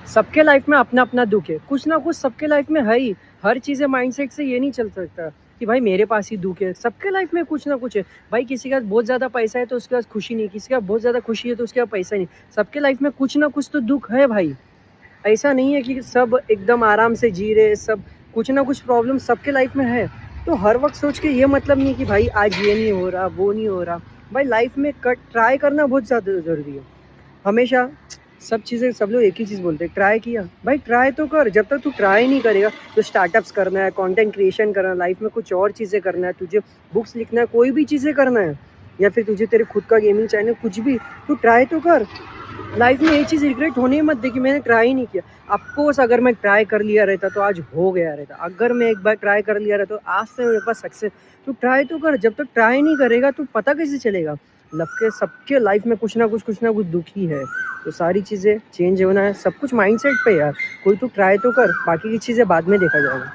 सबके लाइफ में अपना अपना दुख है, कुछ ना कुछ सबके लाइफ में है ही। हर चीज़ें माइंडसेट से ये नहीं चल सकता कि भाई मेरे पास ही दुख है। सबके लाइफ में कुछ ना कुछ है। भाई किसी के पास बहुत ज़्यादा पैसा है तो उसके पास खुशी नहीं, किसी के पास बहुत ज़्यादा खुशी है तो उसके पास पैसा नहीं। सबके लाइफ में कुछ ना कुछ तो दुख है भाई। ऐसा नहीं है कि सब एकदम आराम से जी रहे, सब कुछ ना कुछ प्रॉब्लम सबके लाइफ में है। तो हर वक्त सोच के ये मतलब नहीं कि भाई आज ये नहीं हो रहा, वो नहीं हो रहा। भाई लाइफ में कट ट्राई करना बहुत ज़्यादा ज़रूरी है। हमेशा सब चीज़ें, सब लोग एक ही चीज़ बोलते हैं, ट्राई किया। भाई ट्राई तो कर। जब तक तू ट्राई नहीं करेगा, तो स्टार्टअप्स करना है, कंटेंट क्रिएशन करना है, लाइफ में कुछ और चीज़ें करना है, तुझे बुक्स लिखना है, कोई भी चीज़ें करना है, या फिर तुझे तेरे खुद का गेमिंग चैनल, कुछ भी, तू ट्राई तो कर। लाइफ में ये चीज़ रिग्रेट होने ही मत दे कि मैंने ट्राई नहीं किया। ऑफकोर्स अगर मैं ट्राई कर लिया रहता तो आज हो गया रहता। अगर मैं एक बार ट्राई कर लिया रहता तो आज से मेरे पास सक्सेस। तो ट्राई तो कर। जब तक ट्राई नहीं करेगा तो पता कैसे चलेगा। सबके लाइफ में कुछ ना कुछ दुखी है। तो सारी चीज़ें चेंज होना है, सब कुछ माइंडसेट पे यार। कोई तो ट्राई तो कर, बाकी की चीज़ें बाद में देखा जाएगा।